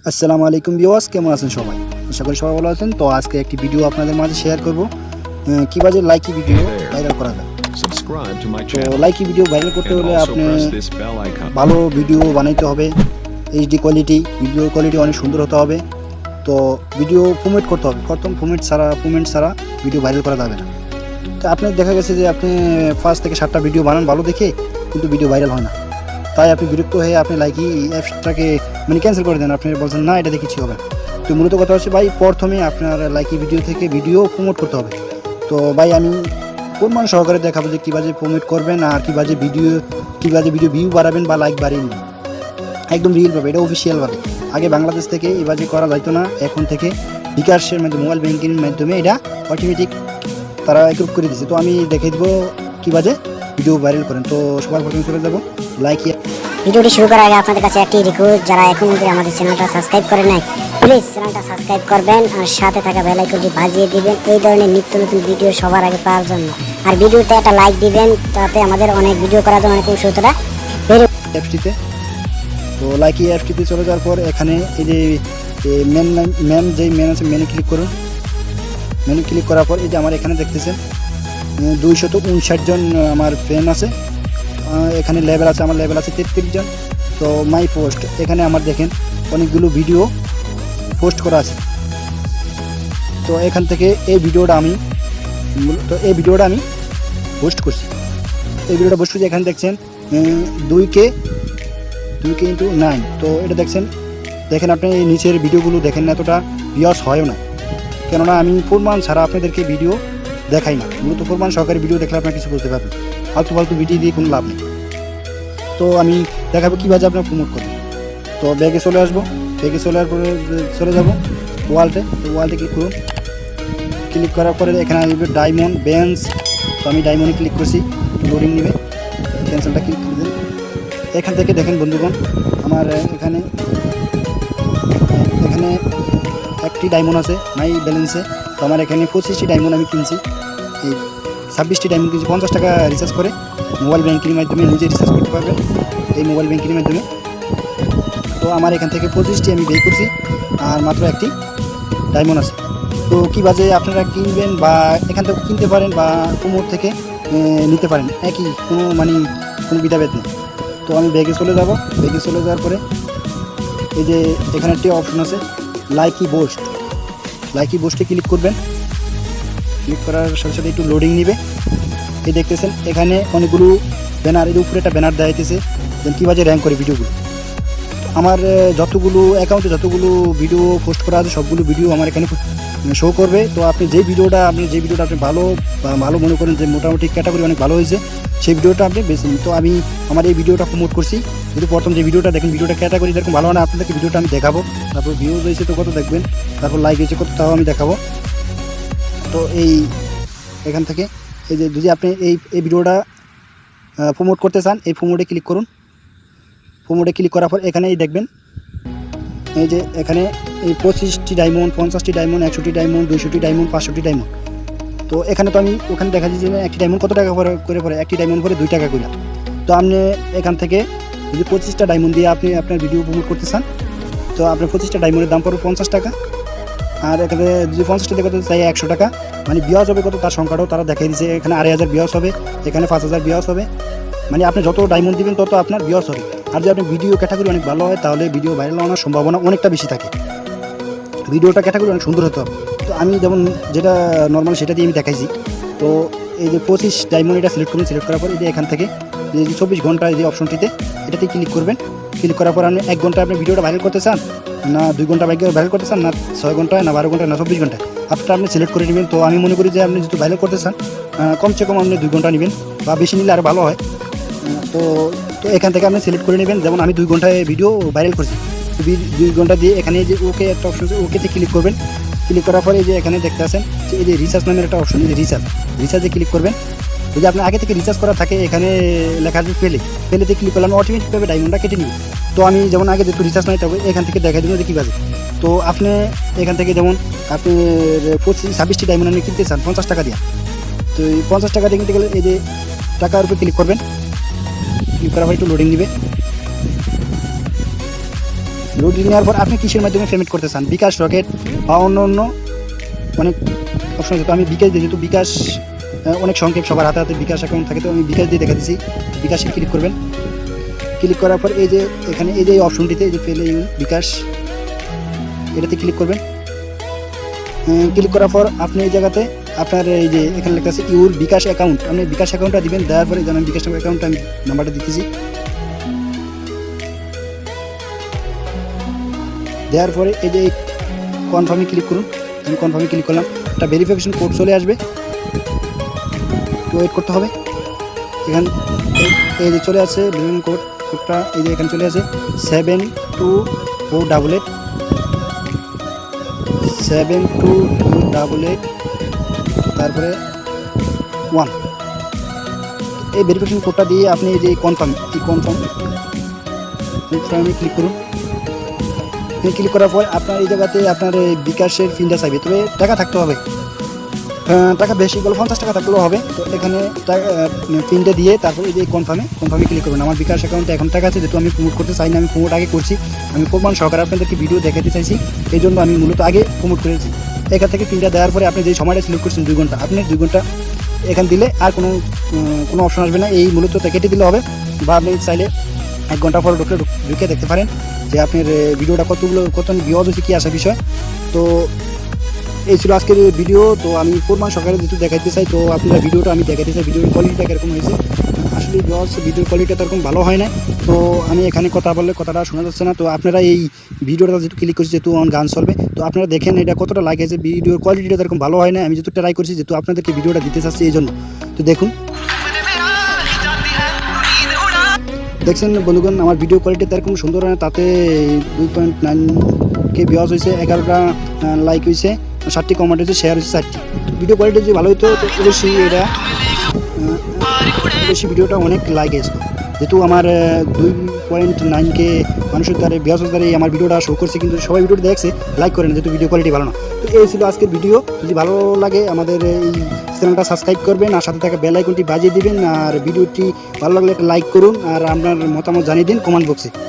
আসসালামু আলাইকুম ভিউয়ার্স, কেমন আছেন সবাই? আশা করি সবাই ভালো আছেন। তো আজকে একটি ভিডিও আপনাদের মাঝে শেয়ার করব কিভাবে লাইকি ভিডিও ভাইরাল করা যায়। তো লাইকি ভিডিও ভাইরাল করতে হলে আপনি ভালো ভিডিও বানাইতে হবে, এইচডি কোয়ালিটি, ভিডিও কোয়ালিটি অনেক সুন্দর হতে হবে। তো ভিডিও প্রমোট করতে হবে, প্রথম প্রমোট ছাড়া ভিডিও ভাইরাল করা যাবে না। তো আপনি দেখা গেছে যে আপনি 5 থেকে 7টা ভিডিও বানান ভালো দেখে, কিন্তু ভিডিও ভাইরাল হয় না। তাই আপনি বিরক্ত হয়ে আপনি লাইকি অ্যাপসটাকে ক্যান্সেল করে দেন। আপনি বলছেন না, এটা দিয়ে কিছু হবে। তো মূলত কথা হচ্ছে ভাই, প্রথমে আপনার লাইকি ভিডিও থেকে ভিডিও প্রমোট করতে হবে। তো ভাই আমি প্রমাণ সহকারে দেখাবো যে কীভাবে প্রমোট করবেন আর কীভাবে ভিডিও ভিউ বাড়াবেন বা লাইক বাড়িয়ে নেবেন, একদম রিয়েলভাবে, এটা অফিসিয়ালভাবে। আগে বাংলাদেশ থেকে এভাবে করা যাইতো না, এখন থেকে বিকাশের মাধ্যমে, মোবাইল ব্যাঙ্কিংয়ের মাধ্যমে এটা অটোমেটিক তারা অ্যাপ্রুভ করে দিচ্ছে। তো আমি দেখে দেবো কীভাবে ভিডিও ভাইরাল করেন। তো সবার প্রথমে চলে যাবো লাইকি। ভিডিওটি শুরু করার আগে আপনাদের কাছে একটি রিকোয়েস্ট, যারা এখন যদি আমাদের চ্যানেলটা সাবস্ক্রাইব করে নাই, প্লিজ চ্যানেলটা সাবস্ক্রাইব করবেন আর সাথে থাকা বেল আইকনটি বাজিয়ে দিবেন এই ধরনের নিত্য নতুন ভিডিও সবার আগে পাওয়ার জন্য। আর ভিডিওতে একটা লাইক দিবেন, তাতে আমাদের অনেক ভিডিও করার জন্য অনেক উৎসাহটা বেড়ে অ্যাপসটিতে। তো লাইকি অ্যাপসটিতে চলে যাওয়ার পর এখানে এই যে মেন আছে, মেনে ক্লিক করুন। মেনে ক্লিক করার পর এই যে আমার এখানে দেখতেছেন 259 জন আমার ফ্রেন্ড আছে। এখানে লেভেল আছে, আমার লেভেল আছে 33 জন। তো মাই পোস্ট, এখানে আমার দেখেন অনেকগুলো ভিডিও পোস্ট করা আছে। তো এখান থেকে এই ভিডিওটা আমি পোস্ট করছি। এখানে দেখছেন 2K into 9। তো এটা দেখেন আপনি নিচের ভিডিওগুলো দেখেন না, এতটা ভিউয়ার্স হয়ও না, কেননা আমি প্রমাণ ছাড়া আপনাদেরকে ভিডিও দেখাই না। মূলত প্রমাণ সহকারে ভিডিও দেখলে আপনার কিছু বলতে পারবেন, ফালতু ভিডিও দিয়ে কোনো লাভ নেই। তো আমি দেখাবো কীভাবে আপনার প্রমোট করবেন। তো ব্যাগে চলে আসবো, ব্যাগে চলে আসবো, চলে যাবো ওয়ালটে। তো ওয়ালটে ক্লিক করুন। ক্লিক করার পরে এখানে আসবে ডায়মন্ড বেঞ্চ। তো আমি ডায়মন্ডে ক্লিক করছি, লোডিং নেবে, ক্যান্সেলটা ক্লিক করে দেন। এখান থেকে দেখেন বন্ধুগণ, আমার এখানে একটি ডায়মন্ড আছে মাই ব্যালেন্সে। তো আমার এখানে 25টি ডায়মন্ড আমি কিনছি, এই 26টি ডায়মন্ড কিনছি। 50 টাকা রিচার্জ করে মোবাইল ব্যাঙ্কিংয়ের মাধ্যমে নিজে রিচার্জ করতে পারবেন এই মোবাইল ব্যাঙ্কিংয়ের মাধ্যমে। তো আমার এখান থেকে 25টি আমি বের করছি, আর মাত্র একটি ডায়মন্ড আছে। তো কীভাবে আপনারা কিনবেন বা এখান থেকে কিনতে পারেন বা প্রমোট থেকে নিতে পারেন, একই, কোনো বিধাভেদ নেই। তো আমি ব্যাগে চলে যাব। ব্যাগে চলে যাওয়ার পরে এই যে এখানে একটি অপশন আছে লাইকি বোস্টে ক্লিক করবেন। ক্লিক করার সাথে সাথে একটু লোডিং নেবে। এই দেখতেছেন এখানে অনেকগুলো ব্যানার, এর উপরে একটা ব্যানার দেওয়া হইতেছে যে কীভাবে র্যাঙ্ক করে ভিডিওগুলো। আমার যতগুলো অ্যাকাউন্টে যতগুলো ভিডিও পোস্ট করা আছে সবগুলো ভিডিও আমার এখানে শো করবে। তো আপনি যে ভিডিওটা আপনি ভালো মনে করেন যে মোটামুটি ক্যাটাগরি অনেক ভালো হয়েছে, সেই ভিডিওটা আপনি বেছে নিন। তো আমি আমার এই ভিডিওটা প্রমোট করছি। যদি প্রথম যে ভিডিওটা দেখেন, ভিডিওটা ক্যাটাগরি যেরকম ভালো হয় না, আপনাদেরকে ভিডিওটা আমি দেখাবো। তারপর ভিউজ হয়েছে তো কত দেখবেন, তারপর লাইক হয়েছে কত, তাও আমি দেখাবো। তো এখান থেকে এই যে যদি আপনি এই ভিডিওটা প্রমোট করতে চান, এই প্রমোটে ক্লিক করুন। প্রমোটে ক্লিক করার পর এখানেই দেখবেন এই যে এখানে এই 25টি ডায়মন্ড, 50টি ডায়মন্ড, 100টি ডায়মন্ড, 200টি ডায়মন্ড, 500টি ডায়মন্ড। তো এখানে তো আমি ওখানে দেখা যাচ্ছে যে একটি ডায়মন্ড কত টাকা করে পড়ে, একটি ডায়মন্ড পরে 2 টাকা করে। তো আপনি এখান থেকে যদি 25টা ডায়মন্ড দিয়ে আপনি আপনার ভিডিও প্রমোট করতে চান, তো আপনার 25টা ডায়মন্ডের দাম পড়বে 50 টাকা। আর এখানে যদি 50টা দিয়ে করতে চাই 100 টাকা, ভিউয়ার্স হবে কত তার সংখ্যাটাও তারা দেখিয়ে দিচ্ছে। এখানে 2,500 ভিউয়ার্স হবে, এখানে 5,000 ভিউয়ার্স হবে। আপনি যত ডায়মন্ড দিবেন তত আপনার ভিউয়ার্স হবে। আর যদি আপনার ভিডিও ক্যাটাগরি অনেক ভালো হয়, তাহলে ভিডিও ভাইরাল হওয়ার সম্ভাবনা অনেকটা বেশি থাকে। ভিডিওটা ক্যাটাগরি অনেক সুন্দর হতে হবে। তো আমি যেমন যেটা নর্মাল সেটা দিয়ে আমি দেখাইছি। তো এই যে 25 ডায়মন্ড এটা সিলেক্ট করবেন। সিলেক্ট করার পর এই যে এখান থেকে যে 24 ঘন্টা এই যে অপশনটিতে, এটাতে ক্লিক করবেন। ক্লিক করার পর আপনি 1 ঘন্টা আপনি ভিডিওটা ভাইরাল করতে চান, না 2 ঘন্টা ভাইরাল করতে চান, না 6 ঘন্টায়, না 12 ঘন্টায়, না 24 ঘন্টায়, আপনারা আপনি সিলেক্ট করে নেবেন। তো আমি মনে করি যে আপনি যদি ভাইরাল করতে চান, কমসে কম আপনি 2 ঘন্টা নেবেন, বা বেশি নিলে আরও ভালো হয়। তো এখান থেকে আপনি সিলেক্ট করে নেবেন। যেমন আমি 2 ঘন্টায় ভিডিও ভাইরাল করছি, 2 ঘন্টা দিয়ে এখানে যে ওকে একটা অপশন আছে, ওকেতে ক্লিক করবেন। ক্লিক করার পরে এই যে এখানে দেখতে আছেন যে এই যে রিচার্জ নামের একটা অপশন, এই যে রিচার্জে ক্লিক করবেন। যদি আপনি আগে থেকে রিচার্জ করা থাকে, এখানে লেখা আছে ফেলেতে ক্লিক করলে আমি অটোমেটিকভাবে ডায়মন্ডটা কেটে নিব। তো আমি যেমন আগে যেহেতু রিচার্জ নাই, তবে এখান থেকে দেখা দেবো যে কীভাবে। তো আপনি এখান থেকে যেমন আপনি 26টি ডায়মন্ড আপনি কিনতে চান 50 টাকা দিয়ে। তো এই 50 টাকা দিয়ে কিনতে গেলে এই যে টাকার উপরে ক্লিক করবেন। ক্লিক করার পর একটু লোডিং নেবে। রোডি নেওয়ার পর আপনি কিসের মাধ্যমে পেমেন্ট করতে চান, বিকাশ, রকেট বা অন্য অন্য অনেক অপশন আছে। তো আমি বিকাশ দিয়ে, যেহেতু বিকাশ অনেক সংক্ষেপ, সবার হাতে হাতে বিকাশ অ্যাকাউন্ট থাকে, তো আমি বিকাশ দিয়ে দেখা দিচ্ছি। বিকাশে ক্লিক করবেন। ক্লিক করার পর এই যে এখানে এই যে অপশনটিতে এই যে পেলে বিকাশ, এটাতে ক্লিক করবেন। ক্লিক করার পর আপনি এই জায়গাতে আপনার এই যে এখানে লেখা আছে ইউর বিকাশ অ্যাকাউন্ট, আপনি বিকাশ অ্যাকাউন্টটা দিবেন। দেওয়ার পরে যেন বিকাশ অ্যাকাউন্টটা আমি নাম্বারটা দিতেছি। দেওয়ার পরে এই যে কনফার্মে ক্লিক করুন। আমি কনফার্মে ক্লিক করলাম। একটা ভেরিফিকেশন কোড চলে আসবে, ওয়েট করতে হবে। এখানে এই যে চলে আসে ভেরিফিকেশন কোডটা, এই যে এখানে চলে আসে 72488 72488 তারপরে 1। এই ভেরিফিকেশন কোডটা দিয়ে আপনি এই যে কনফার্মে ক্লিক করুন। ক্লিক করার পর আপনার এই জায়গাতে আপনার বিকাশের পিনটা চাইবে, তবে টাকা থাকতে হবে। টাকা বেশি বলে 50 টাকা থাকলেও হবে। তো এখানে পিনটা দিয়ে তারপরে এই যে কনফার্মে ক্লিক করবেন। আমার বিকাশ অ্যাকাউন্টে এখন টাকা আছে, যেহেতু আমি প্রমোট করতে চাই না, আমি প্রমোট আগে করছি। আমি প্রমাণ সহকারে আপনাদেরকে ভিডিও দেখাতে চাইছি, এই জন্য আমি মূলত আগে প্রমোট করেছি। এখান থেকে পিনটা দেওয়ার পরে আপনি যে সময়টা সিলেক্ট করছেন 2 ঘন্টা, আপনি 2 ঘন্টা এখান দিলে আর কোনো অপশন আসবে না, এই মূলত কেটে দিলে হবে। বা আপনি চাইলে 1 ঘন্টা পর ঢুকে দেখতে পারেন যে আপনার ভিডিওটা কত ভিউজ হয়েছে, কী আসা বিষয়। তো এই ছিল আজকের ভিডিও। তো আমি প্রমাণ সহকারে যেহেতু দেখাইতে চাই, তো আপনারা ভিডিওটা আমি দেখাইতে চাই ভিডিওর কোয়ালিটিটা কীরকম হয়েছে। আসলে ভিডিওর কোয়ালিটিটা এরকম ভালো হয় না, তো আমি এখানে কথা বললে কথাটা শোনা যাচ্ছে না। তো আপনারা এই ভিডিওটা যেহেতু ক্লিক করছি, যেহেতু গান চলবে, তো আপনারা দেখেন এটা কতটা লাইক আছে। ভিডিওর কোয়ালিটিটা এরকম ভালো হয় না, আমি যেহেতু ট্রাই করছি, যেহেতু আপনাদেরকে ভিডিওটা দিতে চাচ্ছি এই জন্য। তো দেখুন, দেখছেন বন্ধুগণ, আমার ভিডিও কোয়ালিটি এরকম সুন্দর হয় না, তাতে 2.9K ভিউজ হয়েছে, 11টা লাইক হয়েছে, 60টি কমেন্ট হয়েছে, শেয়ার হয়েছে 4টি। ভিডিও কোয়ালিটি যদি ভালো হতো তো অবশ্যই ভিডিওটা অনেক লাইক আসতো। যেহেতু আমার 2.9K মানুষের দ্বারা ভিউজের দ্বারা আমার ভিডিওটা শো করছে, কিন্তু সবাই ভিডিওটা দেখছে, লাইক করে না, যেহেতু ভিডিও কোয়ালিটি ভালো না। তো এই ছিল আজকের ভিডিও। যদি ভালো লাগে আমাদের এই চ্যানেলটা সাবস্ক্রাইব করবেন, আর সাথে থাকা বেল আইকনটি বাজিয়ে দিবেন। আর ভিডিওটি ভালো লাগলে একটা লাইক করুন, আর আপনার মতামত জানিয়ে দিন কমেন্ট বক্সে।